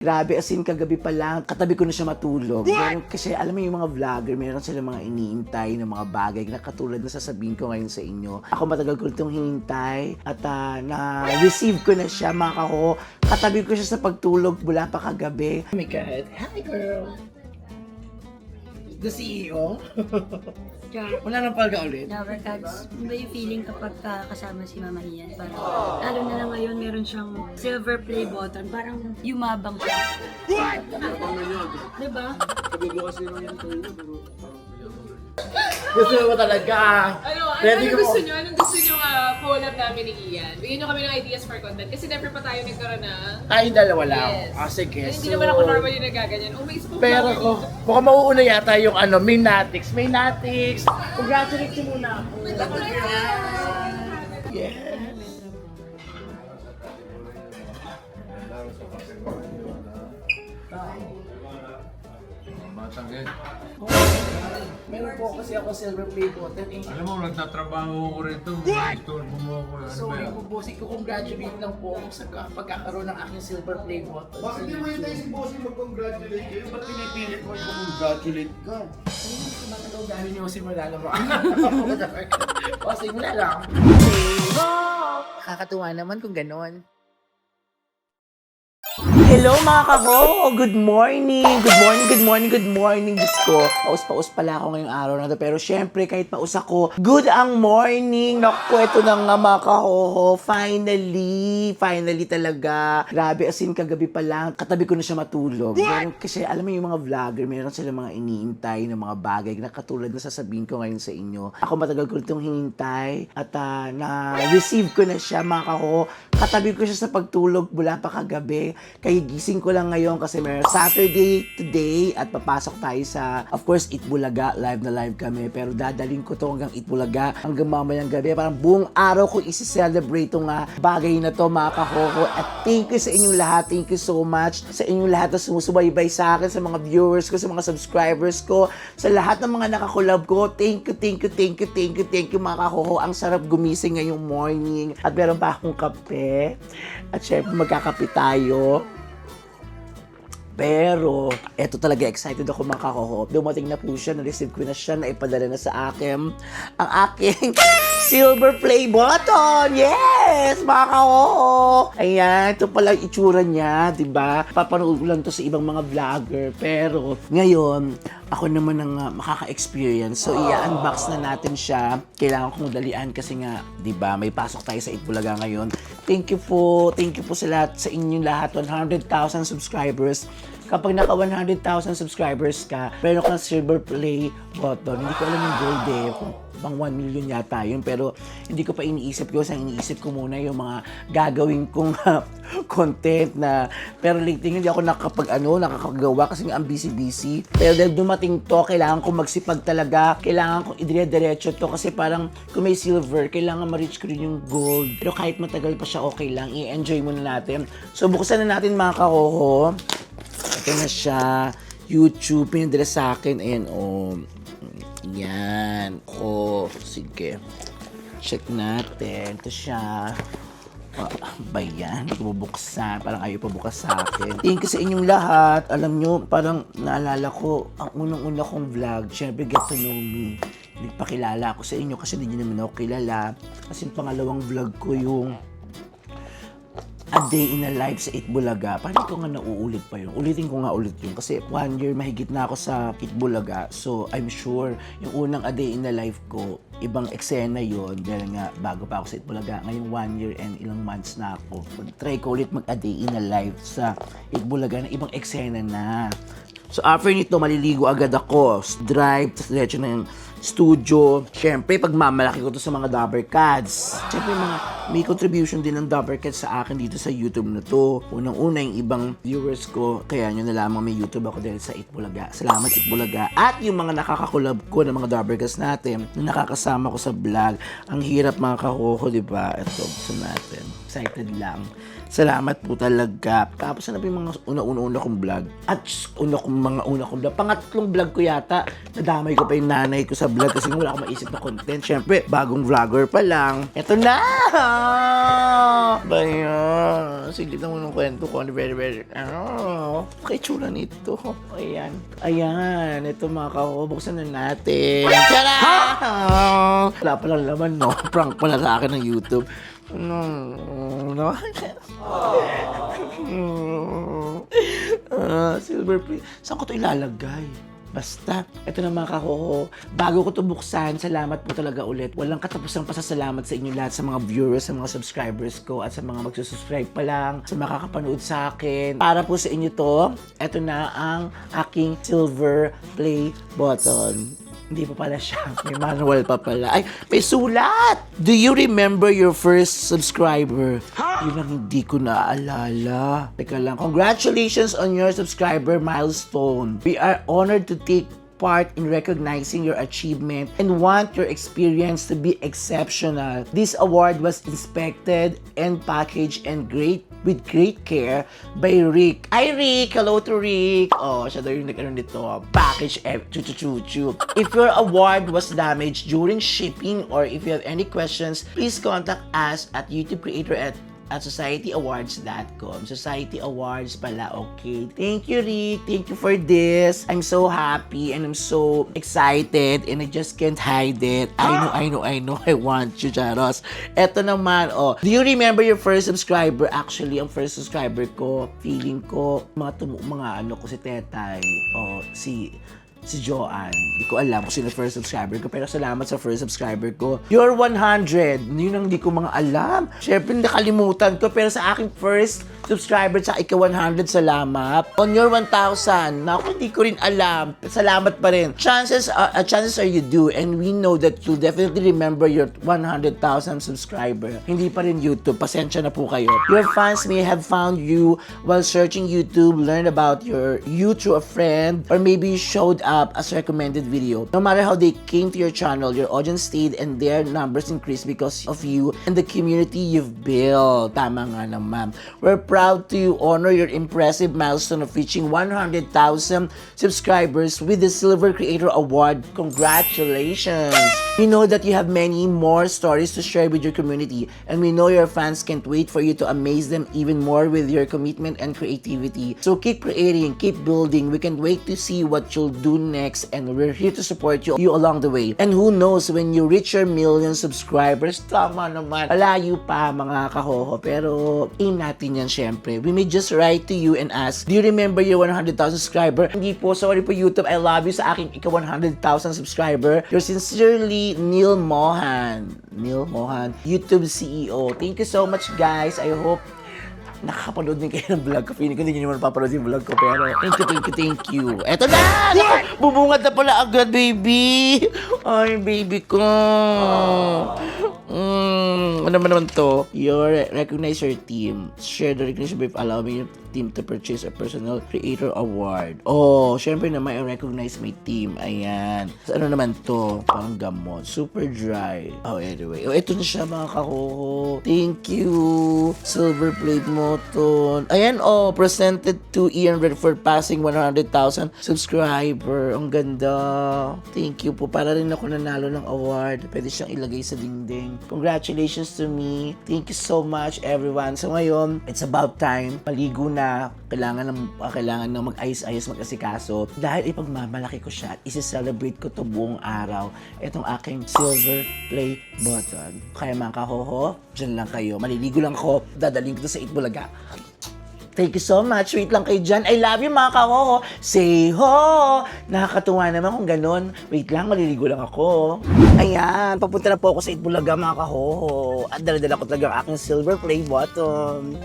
Grabe, as in, kagabi pa lang, katabi ko na siya matulog. Meron, kasi alam mo yung mga vlogger, meron sila mga iniintay ng mga bagay na katulad na sasabihin ko ngayon sa inyo. Ako matagal ko itong hinintay at na-receive ko na siya, mga kaho. Katabi ko siya sa pagtulog mula pa kagabi. Oh my God. Hi, girl. The CEO? Wala nang palga ulit. Lover cards, iba yung feeling kapag kasama si Mama Ian. Parang, lalo na lang ngayon, meron siyang silver play button. Parang yumabang siya. What? Diba? Gusto mo talaga. Anong gusto nyo? Anong gusto nyo collab namin ni Ian? Bigyan nyo kami ng ideas for content. Kasi never pa tayo nagkaroon na... Tayong dalawa lang. Yes. Sige. Hindi naman ako normally nagaganyan. Oh, may spoon Pero flower ko, dito. mukhang mauuna yata yung Maynatics. Maynatics! Congratulations mo muna ako. Yes. Matangin. Meron po kasi ako silver play button. Alam mo, nagtatrabaho ko rito. Istorbo mo ako. Ano ba Sorry yan? po, bossing ko. Congratulate lang po ako sa pagkakaroon ng aking silver play button. Bakit di mo yun tayo si Bossing mag-congratulate kayo? Ba't pinipilit mo mag-congratulate ka? Matagaw galing yung simula lang ako. Bossing, wala lang. Kakatuwa naman kung ganon. Hello mga kaho! Good morning! Good morning, good morning, good morning! Diyos ko, paus-paus pala ako ngayong araw na to. Pero syempre, kahit paus ako, good ang morning! Naku, ito na nga mga kaho. Finally talaga. Grabe, as in, kagabi pa lang, katabi ko na siya matulog. Meron, kasi alam mo yung mga vlogger, meron sila mga iniintay ng mga bagay na katulad na sasabihin ko ngayon sa inyo. Ako matagal ko itong hinintay at na-receive ko na siya mga kaho. Katabi ko siya sa pagtulog mula pa kagabi. Kaya gising ko lang ngayon kasi may Saturday today at papasok tayo sa, of course, Eat Bulaga. Live na live kami. Pero dadaling ko to hanggang Eat Bulaga hanggang mamayang gabi. Parang buong araw ko isi-celebrate itong bagay na to mga kahoko. At thank you sa inyong lahat. Thank you so much sa inyong lahat na sumusubaybay sa akin, sa mga viewers ko, sa mga subscribers ko, sa lahat ng mga nakakulab ko. Thank you mga kahoko. Ang sarap gumising ngayong morning. At meron pa akong kape. At syempre magkakape tayo. Pero, eto talaga, excited ako mga kahoho. Dumating na po siya, na-receive ko na siya, naipadala na sa akin ang aking silver play button! Yes! Mga kahoho! Ayan, ito pala yung itsura niya, diba? Papanood ko lang to sa ibang mga vlogger. Pero, ngayon, ako naman ang makaka-experience. So, i-unbox na natin siya. Kailangan kong dalian kasi nga, diba, may pasok tayo sa Eat Bulaga ngayon. Thank you po sa lahat, sa inyong lahat, 100,000 subscribers. Kapag naka 100,000 subscribers ka, meron kang silver play button. Hindi ko alam yung gold eh, bang 1 million yata yun. Pero hindi ko pa iniisip ko. Ang iniisip ko muna yung mga gagawin kong content na. Pero lately hindi ako nakakagawa kasi nga ang busy. Pero dahil dumating to, kailangan kong magsipag talaga. Kailangan kong idire-diretso to kasi parang kung may silver, kailangan ma-reach ko rin yung gold. Pero kahit matagal pa siya, okay lang. I-enjoy muna natin. So buksan na natin mga kahoho. Ito na siya. YouTube, pinadala sa akin. Ayan, yan. Sige. Check natin. Ito siya. Ba yan? Hindi ko bubuksan. Parang ayaw pa bukas sa akin. Thank you sa inyong lahat. Alam nyo, parang naalala ko, ang unang-una kong vlog, syempre Get to Know Me. Nagpakilala ako sa inyo kasi hindi nyo naman ako kilala. Kasi yung pangalawang vlog ko yung A Day in a Life sa Eat Bulaga. Parang ko nga nauulit pa yun. Ulitin ko nga ulit yun. Kasi 1 year mahigit na ako sa Eat Bulaga. So, I'm sure yung unang A Day in a Life ko, ibang eksena yun. Dahil nga, bago pa ako sa Eat Bulaga. Ngayon 1 year and ilang months na ako. Try ko ulit mag A Day in a Life sa Eat Bulaga na ibang eksena na. So, after nito, maliligo agad ako. Drive, tapos diretso na yung studio. Siyempre, pagmamalaki ko to sa mga Dabber Cats. Siyempre, may contribution din ng Dabber Cats sa akin dito sa YouTube na to. Unang-una, yung ibang viewers ko, kaya nyo nalaman may YouTube ako dahil sa Eat Bulaga. Salamat Eat Bulaga. At yung mga nakakakulab ko ng mga Dabber Cats natin, na nakakasama ko sa vlog. Ang hirap mga kahoho, di ba? Ito, gusto natin. Excited lang. Salamat po talaga. Tapos na po yung mga una kong vlog. At una kong vlog. Pangatlong vlog ko yata, nadamay ko pa yung nanay ko sa vlog kasi wala akong maisip na content. Siyempre, bagong vlogger pa lang. Eto na! Bayan. Sige naman ng kwento ko. Very, pakitsura nito. Ayan. Ayan. Ito mga buksan na natin. Tara! Wala pa lang laman, no? Prank pala sa akin ng YouTube. No? Silver plate. Saan ko ito ilalagay? Basta, ito na mga kahoho. Bago ko ito buksan, salamat po talaga ulit. Walang katapusang pasasalamat sa inyo lahat, sa mga viewers, sa mga subscribers ko, at sa mga magsusubscribe pa lang, sa makakapanood sa akin. Para po sa inyo to, ito na ang aking silver play button. Hindi pa pala siya. May manual pa pala. Ay, may sulat! Do you remember your first subscriber? Yun ang hindi ko naaalala. Teka lang. Congratulations on your subscriber milestone. We are honored to take part in recognizing your achievement and want your experience to be exceptional. This award was inspected and packaged with great care by Rick. Hi Rick! Hello to Rick! Oh, siya daw yung nagkaroon nito. Package chu. If your award was damaged during shipping or if you have any questions, please contact us at YouTube Creator at societyawards.com. Society Awards pala, okay. Thank you, Rick. Thank you for this. I'm so happy and I'm so excited and I just can't hide it. I know. I want you, Charos. Eto naman, oh. Do you remember your first subscriber? Actually, ang first subscriber ko, feeling ko, mga ano ko si Tetay, oh, si Joanne. Hindi ko alam kung sino first subscriber ko, pero salamat sa first subscriber ko. Your 100, yun ang hindi ko mga alam. Siyempre, nakalimutan ko, pero sa aking first subscriber, sa ika-100, salamat. On your 1,000, naku, hindi ko rin alam. Salamat pa rin. Chances are you do, and we know that you'll definitely remember your 100,000 subscriber. Hindi pa rin YouTube. Pasensya na po kayo. Your fans may have found you while searching YouTube, learned about you through a friend, or maybe you showed up as recommended video. No matter how they came to your channel, your audience stayed and their numbers increased because of you and the community you've built. Tama nga naman. We're proud to honor your impressive milestone of reaching 100,000 subscribers with the Silver Creator Award. Congratulations! We know that you have many more stories to share with your community, and we know your fans can't wait for you to amaze them even more with your commitment and creativity. So keep creating, keep building. We can't wait to see what you'll do next, and we're here to support you along the way. And who knows, when you reach your million subscribers, tama naman, malayo pa mga kahoho, pero aim natin yan syempre. We may just write to you and ask, do you remember your 100,000 subscriber? Hindi po, sorry po YouTube, I love you sa aking ika-100,000 subscriber. You're sincerely Neil Mohan, YouTube CEO. Thank you so much guys. I hope nakakapanood din kayo ng vlog ko. Feeling ko din yun naman napapanood yung vlog ko. Pero thank you. Eto na! Bubungad na pala agad, baby! Ay, baby ko! Ano naman to? Recognize your team. Share the recognition by allowing your team to purchase a personal creator award. Oh, syempre naman, I recognize my team. Ayan. So, ano naman to? Parang gamot. Super dry. Oh, anyway. Oh, ito na siya mga kahoho. Thank you. Silver plate moton. Ayan, oh, presented to Ian Red for passing 100,000 subscriber. Ang ganda. Thank you po. Para rin ako nanalo ng award. Pwede siyang ilagay sa dingding. Congratulations to me. Thank you so much, everyone. So ngayon, it's about time. Paligo na. Kailangan na mag-ayos-ayos, mag-asikaso. Dahil ipagmamalaki ko siya, isi-celebrate ko to buong araw. Itong aking silver play button. Kaya mga kahoho, dyan lang kayo. Maliligo lang ko. Dadaling ko to sa Itbulaga. Thank you so much. Wait lang kayo dyan. I love you mga kahoho. Say ho! Nakakatuwa naman kung ganun. Wait lang, maliligo lang ako. Ayan, papunta na po ako sa Itbulaga mga kahoho. At dala-dala ko talaga ang aking silver play button.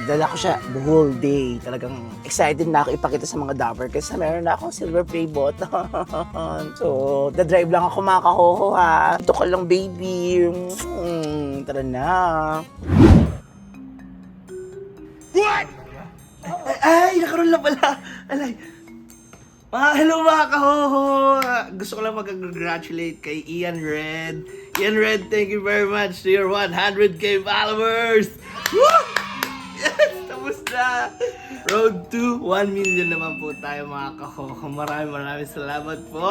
Dala ko siya the whole day. Talagang excited na ako ipakita sa mga dapper kasi meron na akong silver play button. So, dadrive lang ako mga kahoho ha. Ito ka lang baby. Tara na. What? Ay, nakaroon lang pala. Alay. Hello mga kahoho. Gusto ko lang mag-congratulate kay Ian Red. Ian Red, thank you very much to your 100k followers. Woo! Yes, tapos na. Road to 1 million naman po tayo mga kahoho. Maraming salamat po.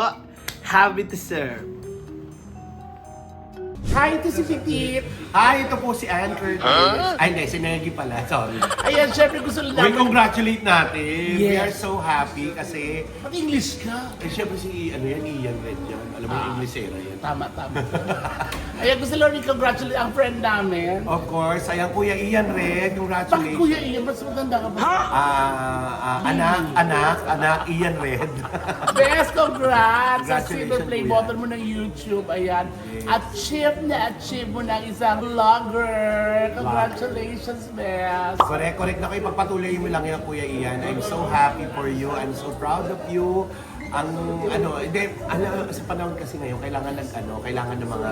Happy to serve. Hi, ito si Petit. Hi, ito po si Ann Curtis. Ay, hindi, si Negi pala. Sorry. Ayan, syempre gusto We namin. congratulate natin. We are Yes. so happy kasi Mag-English ka. syempre si Ian Red yan. Alam mo yung Englishera yan. Tama. Ayan, gusto lang i-congratulate ang friend namin. Of course, ayan Kuya Ian Red. Bakit Congratulations. Kuya Ian? Mas maganda ka ba? Anak, Ian Red. Best congrats sa Congratulations, silver play Kuya. button mo ng YouTube. Ayan. Achieve mo ng isang vlogger. Congratulations, Best. Correct na kayo. Pagpatuloy mo lang yan, Kuya Ian. I'm so happy for you. I'm so proud of you. Sa panahon kasi ngayon, kailangan ng mga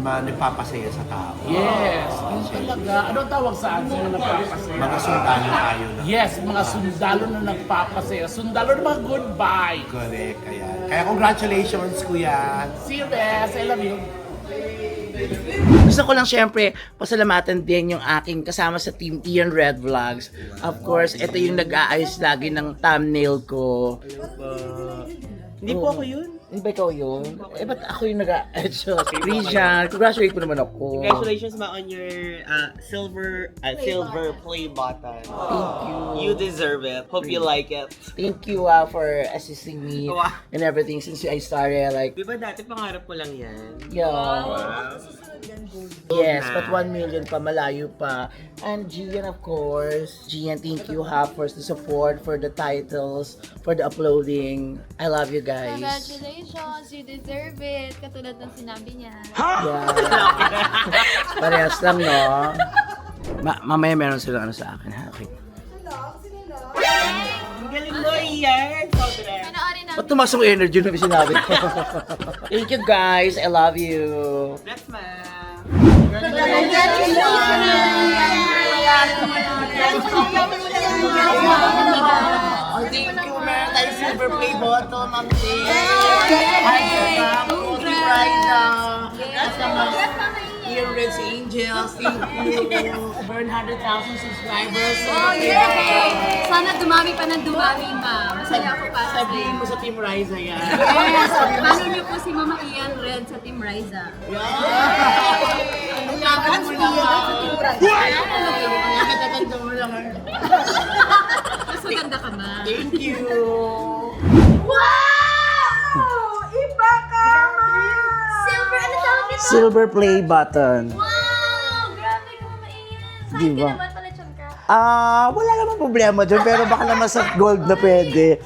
nagpapasaya sa tao. Yes, yun talaga. Anong tawag sa atin na nagpapasaya? Mga sundalo tayo na. Yes, mga sundalo na nagpapasaya. Sundalo na mga goodbye. Correct, ayan. Kaya congratulations, Kuya. See you, Best. I love you. Gusto ko lang syempre pasalamatan din yung aking kasama sa Team Ian Red Vlogs. Of course, ito yung nag-aayos lagi ng thumbnail ko. Hindi po ako yun. Hindi ba ikaw yun? Ba't ako yung nag-aayos? Christian, congratulate mo naman ako. Congratulations ma on your silver play button. Thank you. You deserve it. Hope you like it. Thank you for assisting me Wow. and everything since I started. Like, Di ba dati pangarap mo lang yan? yeah. Yes, but 1 million pa, malayo pa. And Gian, of course. Gian, thank you for the support, for the titles, for the uploading. I love you guys. Congratulations, you deserve it. Katulad ng sinabi niya. Yeah. Parehas lang, no? Mamaya meron sila ano sa akin, ha? Okay. Ang galing mo, Ian! Sobra. Panoorin namin. Ba't tumasok yung energy na sinabi ko? Thank you, guys. I love you. That's ma. Oh, thank you. Meron tayong silver play button, Ma'am Jane. Hi, Team Rida. At naman, Ian Red's Angels. Thank you. Over 100,000 subscribers. Oh, yeah! Sana dumami pa ng dumami, ma. Masaya ako para sa Sabihin mo sa Team Riza yan. Yes! Paano niyo po si Mama Ian Red sa Team Riza? Ang laban mo naman. Ang kataganda mo lang. Mas maganda ka, ma. Thank you. Silver, ano tawag nito? Silver play button. Wow! Grabe ka, Mama Ian. Di Saan ba? ka naman pala dyan ka? Wala namang problema dun, pero baka naman sa gold na pwede.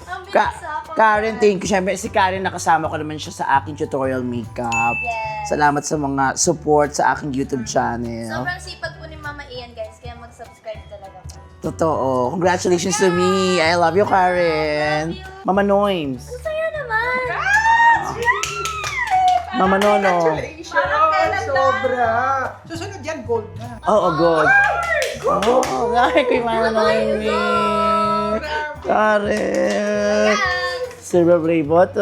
Karen, thank you. Siyempre, si Karen, nakasama ko naman siya sa aking tutorial makeup. Yes. Salamat sa mga support sa aking YouTube channel. Sobrang sipag po ni Mama Ian, guys. Kaya mag-subscribe talaga po. Totoo. Congratulations to me. I love you, Karen. Love Mama Noims. Ang saya naman! Mama Nono. Sobra. Susunod yan, gold na. Oo, gold. Oo, ay, kay Mama Noims. Karen. Silver play button.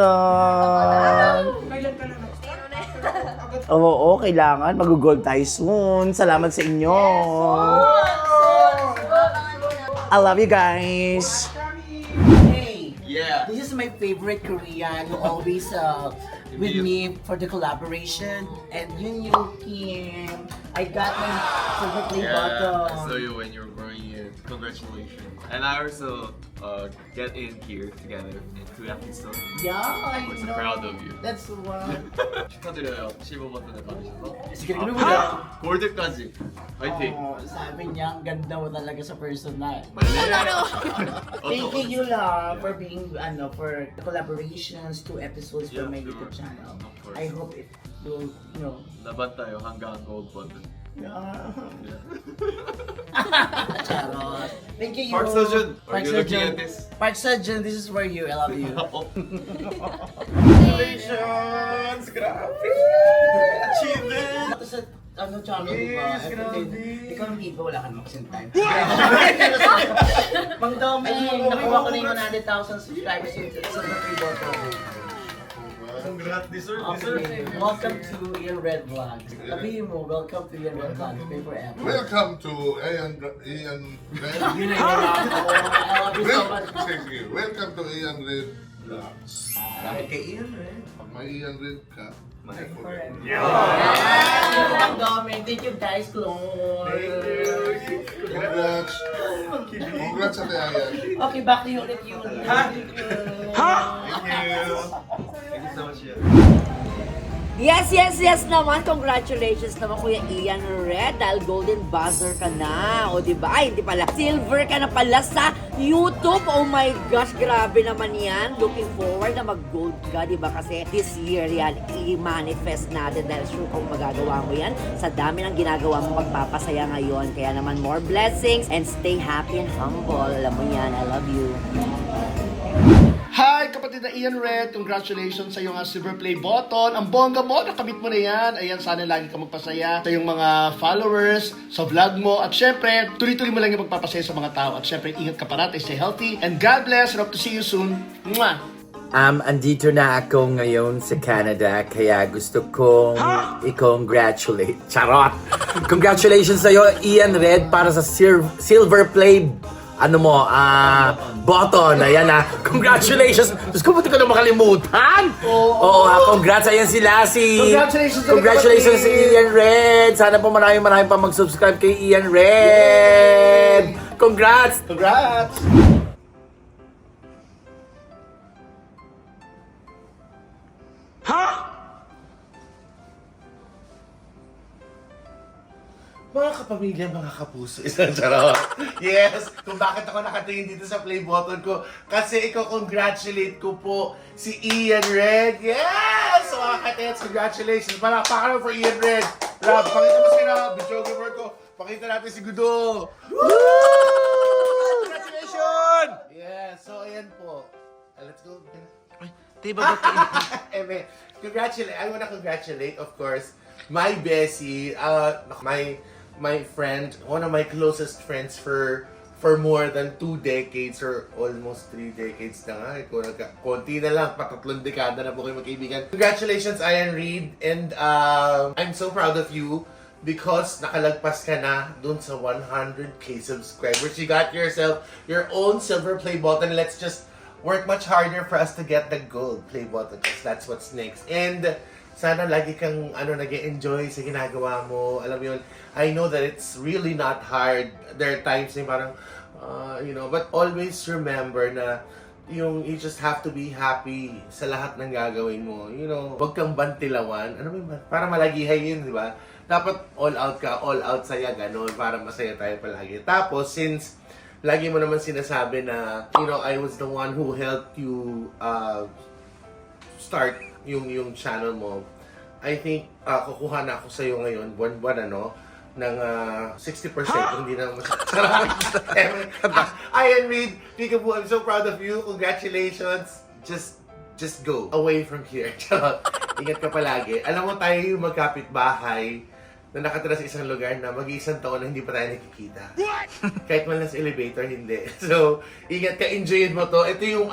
Kailan ka lang Oo, kailangan. Mag-gold tayo soon. Salamat sa inyo. I love you guys. Hey, Yeah. this is my favorite Korean who always with me for the collaboration. And Yun Kim, I got my silver play I saw button. you when you were growing in. Congratulations. And I also get in here together in Korea Pistol. Yeah, I I'm so know. proud of you. That's one. 축하드려요. 15버튼을 받으셔서. Sige, ganun mo na. 골드까지. 화이팅. Oh, sabi niya, ang ganda mo talaga sa personal. Thank Thank you Yula for being for collaborations, 2 episodes for Yeah, my sure. YouTube channel. Of course. I hope it will, 나반 tayo hanggang gold button. Charot. Thank you. Park Seo-joon, are Park you looking Seo-joon. at this? Park Seo-joon, this is for you. I love you. Congratulations! Grabe! Achievement! Ito sa channel, di ba? Yes, grabe. Ikaw ang diba, wala ka naman kasing time. Mang Doming, nakuha ko na yung 100,000 subscribers sa Battery Bottle. Congrats, deserve, Okay, welcome to Ian Red Vlogs. Sabihin mo, welcome to Ian Red Vlogs. Pay forever. Welcome to Ian Yun na yun. I love you so much. Thank you. Welcome to Ian Red Vlogs. Lapit kay Ian, right? Pag may Ian rin ka, Ang dami. Thank you guys, Chloe. congrats. Congrats sa Ayan. Okay, back to you ulit yun. Thank you. Thank you so much, Ian. Yes naman. Congratulations naman Kuya Ian Red dahil golden buzzer ka na. O diba? Ay, hindi pala. Silver ka na pala sa YouTube. Oh my gosh, grabe naman yan. Looking forward na mag-gold ka, diba? Kasi this year yan, i-manifest natin dahil sure kung magagawa mo yan. Sa dami ng ginagawa mo, magpapasaya ngayon. Kaya naman more blessings and stay happy and humble. Alam mo yan. I love you. Hi, kapatid na Ian Red. Congratulations sa iyong silver play button. Ang bongga mo, nakamit mo na yan. Ayan, sana lagi ka magpasaya sa iyong mga followers, sa vlog mo. At syempre, tuloy-tuloy mo lang yung magpapasaya sa mga tao. At syempre, ingat ka parati, stay healthy. And God bless, and hope to see you soon. Mwah! Andito na ako ngayon sa Canada, kaya gusto kong i-congratulate. Charot! Congratulations sa'yo, Ian Red, para sa silver play button. Ayan na. Congratulations! Diyos ko, buti ko na makalimutan! Oo, congrats. Ayan sila Congratulations si Ian Red! Sana po maraming pa mag-subscribe kay Ian Red! Congrats! Congrats! Mga kapamilya, mga kapuso, isang charot. Yes, kung bakit ako nakatingin dito sa play button ko, kasi congratulate ko po si Ian Red. Yes! So mga katets, congratulations. Palakpakan for Ian Red. Rob, pakita mo sila, videographer ko. Pakita natin si Gudo. Woo! Congratulations! Yes, so ayan po. Let's go. I wanna congratulate, of course, my Bessie, my friend, one of my closest friends for more than 2 decades or almost 3 decades na nga. Konti na lang, patatlong dekada na po kayo magkaibigan. Congratulations, Ian Reid, and I'm so proud of you because nakalagpas ka na dun sa 100k subscribers. You got yourself your own silver play button. Let's just work much harder for us to get the gold play button because that's what's next. And sana lagi kang nag-enjoy sa ginagawa mo. Alam mo yun, I know that it's really not hard. There are times na parang, but always remember na you just have to be happy sa lahat ng gagawin mo. Huwag kang bantilawan. Para malagihay yun, di ba? Dapat all out ka, all out saya, ganun, para masaya tayo palagi. Tapos, since lagi mo naman sinasabi na, I was the one who helped you start yung channel mo, I think kukuha na ako sa iyo ngayon buwan-buwan ng 60%, hindi na Ian Reid, Peekaboo, I'm so proud of you. Congratulations. Just go away from here. Ingat ka palagi. Alam mo, tayo yung magkapit-bahay na nakatira sa isang lugar na mag-iisang taon na hindi pa tayo nakikita. Kahit man lang sa elevator, hindi. So, ingat ka, enjoyin mo to. Ito yung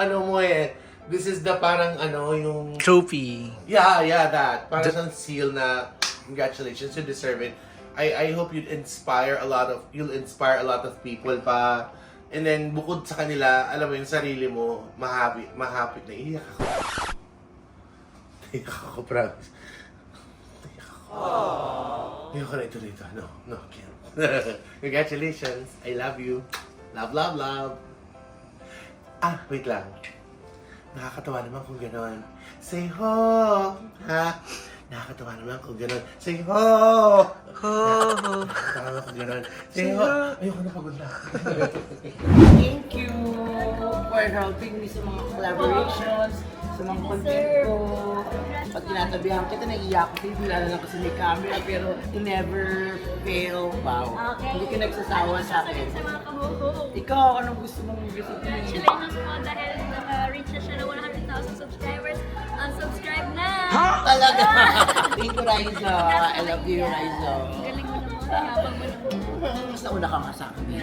this is the parang yung Trophy. Yeah, that. Parang siyang seal na congratulations, you deserve it. I hope you'll inspire a lot of people pa. And then bukod sa kanila, alam mo yung sarili mo, mahappy na iyak ako. Iyak ako, promise. Iyak ako. Iyak ko na ito dito. No, can't. Congratulations. I love you. Love. Wait lang. Nakakatawa naman kung gano'n. Say ho! Ha? Nakakatawa naman kung gano'n. Say ho! Nakakatawa naman kung gano'n. Say ho! Ayoko na, pagod na. Thank you for helping me sa mga collaborations, sa mga content ko. Pag tinatabihan kita, naiiyak ko. Hindi lang kasi may camera, pero you never fail. Wow. Okay. Hindi ka nagsasawa sa akin. Sa mga kabuho. Ikaw, anong gusto mong gusto mo? Congratulations po dahil naka-reach na siya ng 100,000 subscribers. Unsubscribe na! Talaga! Thank you, Raisa. I love you, Raisa. Galing mo naman. Yabang mo naman. Mas nauna ka nga sa akin.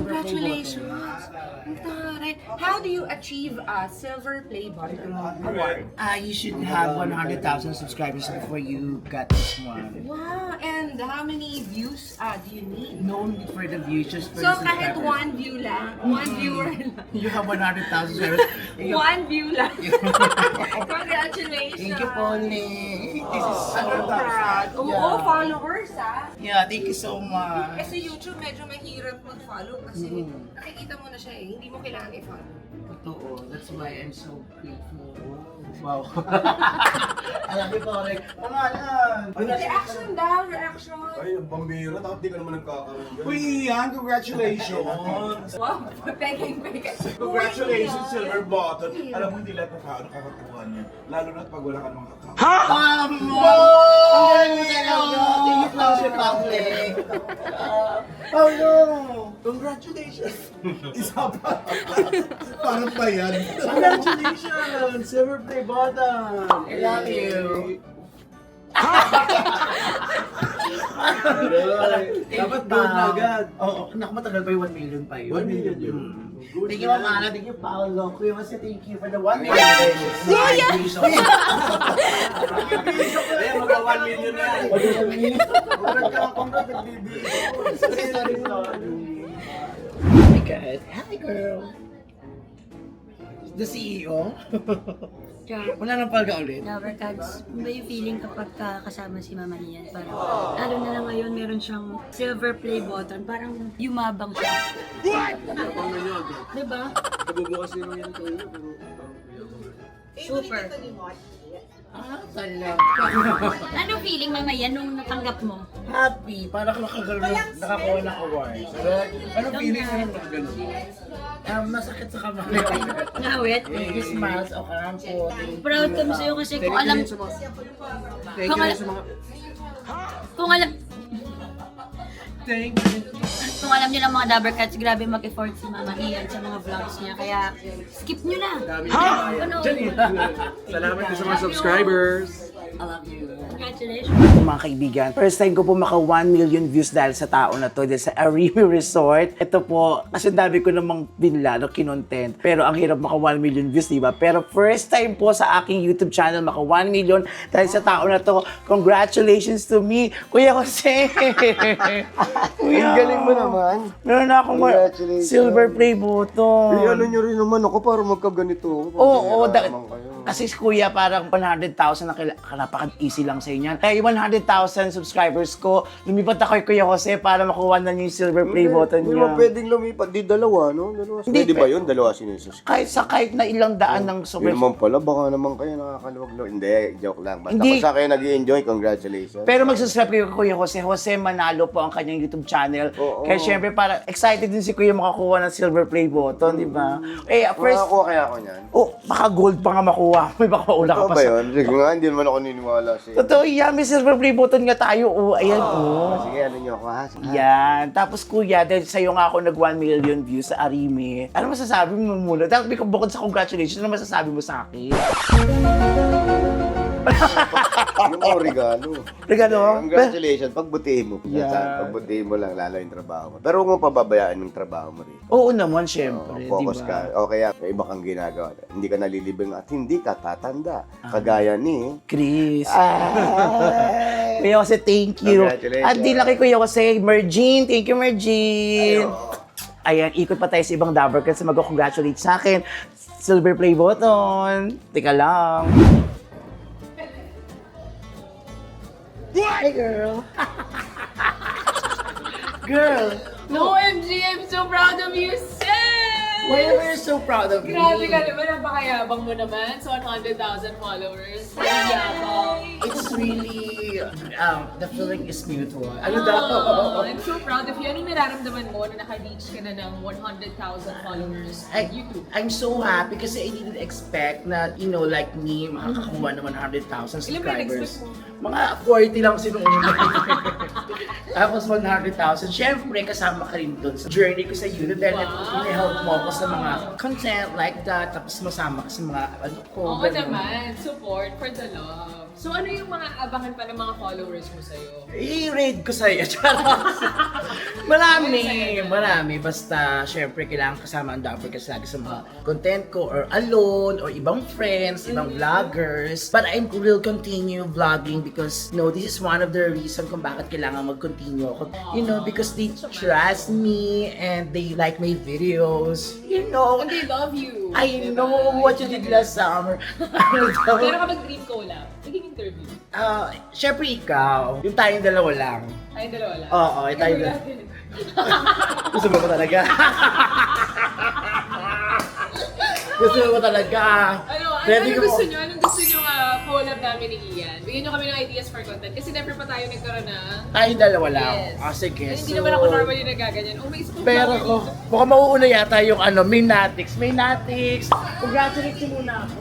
Congratulations! How do you achieve a silver play button award? You should have 100,000 subscribers before you got this one. Wow! And how many views do you need? No need for the views, just for So the kahit subscribers. one view lang, one viewer lang. You have 100,000 subscribers. One view lang. Congratulations! Thank you, Polly. This is so proud. Oo, followers Yeah, thank you so much. Kasi YouTube medyo mahirap mag-follow kasi nakikita mo na siya hindi mo kailangan i-follow. Totoo. That's why I'm so grateful. Wow. Alam ko po, like, pangalan. Reaction daw, reaction. Ay, ang pambira. Takot di ka naman nagkakaroon dyan. Uy, Ian, congratulations. Wow, peking. Congratulations, silver button. Alam mo, hindi lahat ng tao nakakakuha niya. Lalo na pag wala ka ng mga kakao. Thank you, Closet Public. Oh no! Congratulations! Isa pa. Parang pa yan. Congratulations! Silver play button! I love you! Dapat gold na agad. Oo, naku, matagal pa yung 1 million pa yun. 1 million yun. Thank you, Ma'am Ana. Thank you, Paolo. Kuya Jose, thank you for the 1 million. Ayan, Magka 1 million na. Congrats, baby. Sorry. Oh my God. Hi, girl. The CEO? Wala nang palga ulit. Lover Cats, ba yung feeling kapag kasama si Mama Ian? Parang, lalo na lang ngayon, meron siyang silver play button. Parang yumabang siya. Diba? Nabubukas nila yan kayo. Super. Talaga. Anong feeling, Mama Ian, nung natanggap mo? Happy. Parang nakakuha ng award. Anong feeling mo nung nakagano? Masakit sa kamay. Ngawit? Thank you, smiles. O karampo. Proud kami sa'yo kasi kung alam... Kung alam... Kung alam niyo lang mga Dabber Cats, grabe mag-effort si Mama Ian sa mga vlogs niya. Kaya skip niyo na. Salamat sa mga subscribers. I love you. Congratulations. Mga kaibigan, first time ko po maka 1 million views dahil sa tao na to, dahil sa Arimi Resort. Ito po, kasi dami ko namang binla, kinontent. Pero ang hirap maka 1 million views, diba? Pero first time po sa aking YouTube channel maka 1 million dahil sa tao na to. Congratulations to me, Kuya Jose! Kuya! Ang galing mo naman. Meron na akong silver play button. Ano nyo rin naman ako para magkaganito. Oo, kasi si Kuya parang 100,000 na napaka-easy lang sa inyo. Kaya yung 100,000 subscribers ko, lumipat ako kay Kuya Jose para makuha na niya yung silver play button Hindi niya. mo pwedeng lumipat. Di dalawa, no? Dalawa. Hindi, Pwede ba yun? Dalawa sinusus. Kahit na ilang daan ng Hindi super... naman pala. Baka naman kayo nakakaluwag. Hindi, joke lang. Basta Hindi. kung sa kayo nag-i-enjoy, congratulations. Pero mag-subscribe kayo kay Kuya Jose. Jose Manalo po ang kanyang YouTube channel. Oo. Kaya syempre para excited din si Kuya makakuha ng silver play button, di ba? Eh, first... Makakuha kaya ako niyan. Oh, baka gold pa nga makuha. May baka maula ka Totoo pa ba sa... yun? Sige nga, hindi naman ako niniwala sa'yo. Totoo yan, may silver play button nga tayo. Oh, ayan, oh. Sige, ano nyo ako ha? Sige. Yan. Tapos kuya, dahil sa'yo nga ako nag 1 million views sa Arimi. Ano masasabi mo muna? Dahil bukod sa congratulations, ano masasabi mo sa akin? Yung mga regalo. Regalo? Congratulations. Pagbutihin mo. Yeah. Pagbutihin mo lang, lalo yung trabaho mo. Pero huwag mo pababayaan yung trabaho mo rin. Oo naman, syempre. Focus diba? ka. O kaya, may iba kang ginagawa. Hindi ka nalilibing at hindi ka tatanda. Kagaya ni... Chris. Kuya Jose, thank you. Congratulations. At di lang kay Kuya Jose, Mergine. Thank you, Mergine. Ayan, ikot pa tayo sa ibang Dabber Cats na mag-congratulate sa akin. Silver play button. Teka lang. Hey, girl. Girl. OMG, I'm so proud of you, sis! Why are you so proud of me? Grabe ka naman, napakayabang mo naman sa 100,000 followers. Yabang. It's really, the feeling is mutual. Ano Oh, daw? I'm so proud of you. Anong nararamdaman mo na naka-reach ka na ng 100,000 followers on YouTube? I'm so happy kasi I didn't expect na, you know, like me, makakakuha ng 100,000 Ilan ba yung subscribers. expect mo? Mga 40 lang sinuuna. Tapos 100,000. Siyempre, kasama ka rin doon sa journey ko sa YouTube dahil help mo ako sa mga content like that. Tapos masama ka sa mga ano ko. Oo naman, support for the love. So ano yung mga abangan pa ng mga followers mo sa'yo? I-raid ko sa'yo. Marami. Basta, syempre, kailangan kasama ang dapper kasi lagi sa mga content ko or alone or ibang friends, ibang vloggers. But I will continue vlogging because, this is one of the reason kung bakit kailangan mag-continue ako. Because they trust me and they like my videos. And they love you. I know what you did last summer. Pero kapag dream collab, naging interview. Syempre ikaw. Yung tayong dalawa lang. Tayong dalawa lang. Oo, tayong dalawa. Gusto mo ko talaga. Gusto mo ko talaga. Anong gusto nyo collab namin ni Ian? Bigyan nyo kami ng ideas for content kasi never pa tayo nagkaroon na. Tayong dalawa lang. Yes. Sige. Hindi naman ako normally nagaganyan. May isa pang Pero vlogger ko, dito. baka mauuna yata yung Maynatix. Congratulations muna ako.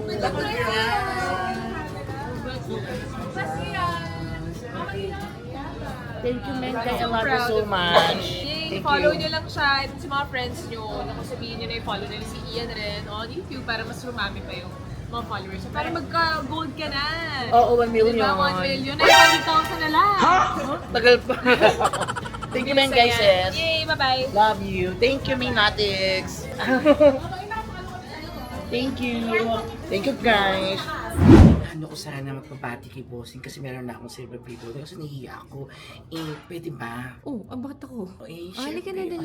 Thank you, Menday. I love you so much. Yay! Follow nyo lang siya. Ito si mga friends nyo. Sabihin nyo na i-follow nila si Ian rin on YouTube para mas rumami pa yung mga followers. So, para magka-gold ka na. Oo, 1 million. Diba? 1 million. Ay, 100,000 na lang. Tagal pa. Thank you, Menday, sis. Yay! Bye-bye. Love you. Thank you, Maynatix. Thank you. Thank you, guys. Ko sana magpapati kay Bossing kasi meron na akong silver play button kasi nahihiya ako. Pwede ba? Bakit ako? Halika na din.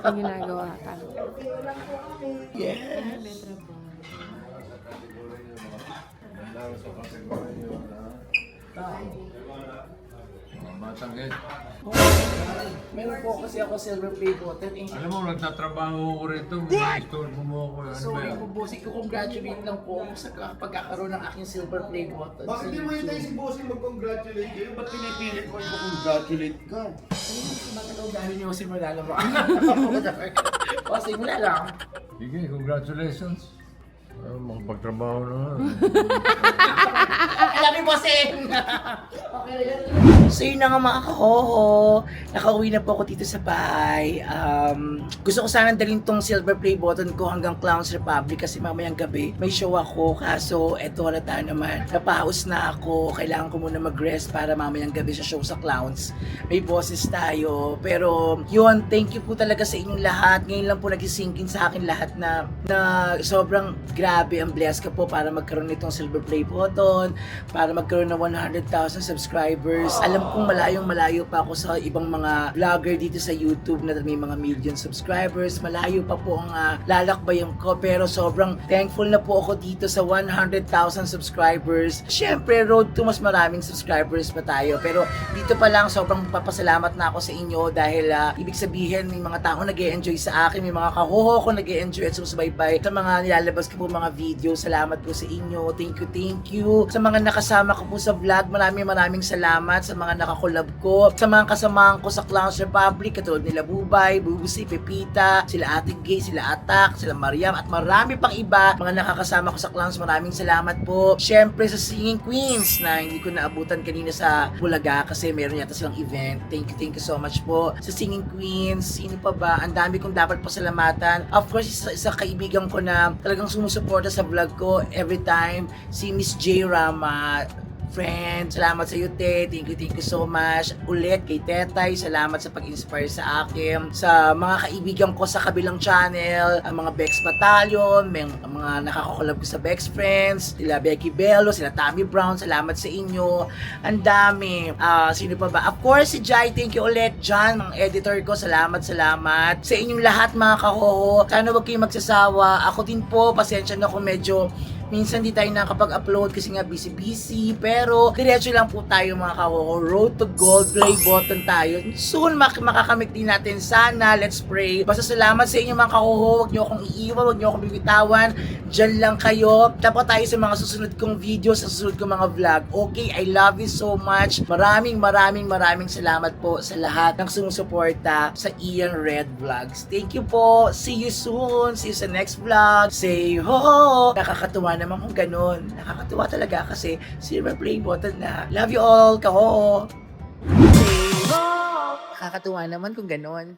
Ginagawa ka. Yes. Batang eh. Meron po kasi ako silver play button. Alam mo, nagtatrabaho ko rito. Istorbo mo ako. Ano ba Sorry yan? po, Bossing. Congratulate lang po ako sa pagkakaroon ng aking silver play button. Bakit di mo yun tayo si Bossing mag-congratulate kayo? Ba't pinipilit ko yung congratulate ka? Matagaw galing niyo kasi malala mo. Bossing, wala lang. Sige, congratulations. Makapagtrabaho na. Alam mo, Bossing! So yun na nga mga kahoho, nakauwi na po ako dito sa bahay. Gusto ko sana dalhin tong silver play button ko hanggang Clowns Republic kasi mamayang gabi may show ako. Kaso eto halata naman, napahaos na ako. Kailangan ko muna mag-rest para mamayang gabi sa show sa Clowns. May boses tayo. Pero yun, thank you po talaga sa inyong lahat. Ngayon lang po nag-sinkin sa akin lahat na sobrang grabe ang bless ka po para magkaroon nitong silver play button, para magkaroon ng 100,000 subscribers. Alam kong malayo pa ako sa ibang mga vlogger dito sa YouTube na may mga million subscribers. Malayo pa po ang lalakbayan ko pero sobrang thankful na po ako dito sa 100,000 subscribers. Syempre, road to mas maraming subscribers pa tayo. Pero dito pa lang sobrang papasalamat na ako sa inyo dahil ibig sabihin may mga tao nag-e-enjoy sa akin, may mga kahoho ko nag-e-enjoy at susubaybay sa mga nilalabas ko po mga video. Salamat po sa inyo. Thank you. Sa mga nakasama ko po sa vlog, maraming salamat sa mga nakakolab ko, sa mga kasamahan ko sa Clowns Republic, katulad nila Bubay, Bubusi, Pepita, sila Ate Gay, sila Atak, sila Mariam, at marami pang iba, mga nakakasama ko sa Clowns, maraming salamat po. Syempre sa Singing Queens na hindi ko naabutan kanina sa Bulaga kasi meron yata silang event. Thank you so much po. Sa Singing Queens, sino pa ba? Ang dami kong dapat pasalamatan. Of course, isa kaibigan ko na talagang sumusuporta sa vlog ko every time, si Miss J. Rama. Friend, salamat sa iyo, Te. Thank you so much. Ulit kay Tetay, salamat sa pag-inspire sa akin. Sa mga kaibigan ko sa kabilang channel, ang mga Bex Battalion, mga nakakakolab ko sa Bex Friends, sila Becky Bello, sila Tammy Brown, salamat sa inyo. Ang dami. Sino pa ba? Of course, si Jai, thank you ulit. John, mga editor ko, salamat. Sa inyong lahat, mga kahoho. Sana huwag kayong magsasawa. Ako din po, pasensya na kung medyo minsan di tayo nakapag-upload kasi nga busy, pero diretso lang po tayo mga kahoho. Road to gold, play button tayo. Soon makakamit din natin sana. Let's pray. Basta salamat sa inyo mga kahoho. Huwag nyo akong iiwan, huwag nyo akong bibitawan. Diyan lang kayo. Tapat tayo sa mga susunod kong video, sa susunod kong mga vlog. Okay, I love you so much. Maraming salamat po sa lahat ng sumusuporta sa Ian Red Vlogs. Thank you po. See you soon. See you sa next vlog. Say ho! Nakakatuwa naman kung ganun. Nakakatuwa talaga kasi silver play button na. Love you all, kaho! Say ho! Nakakatuwa naman kung ganun.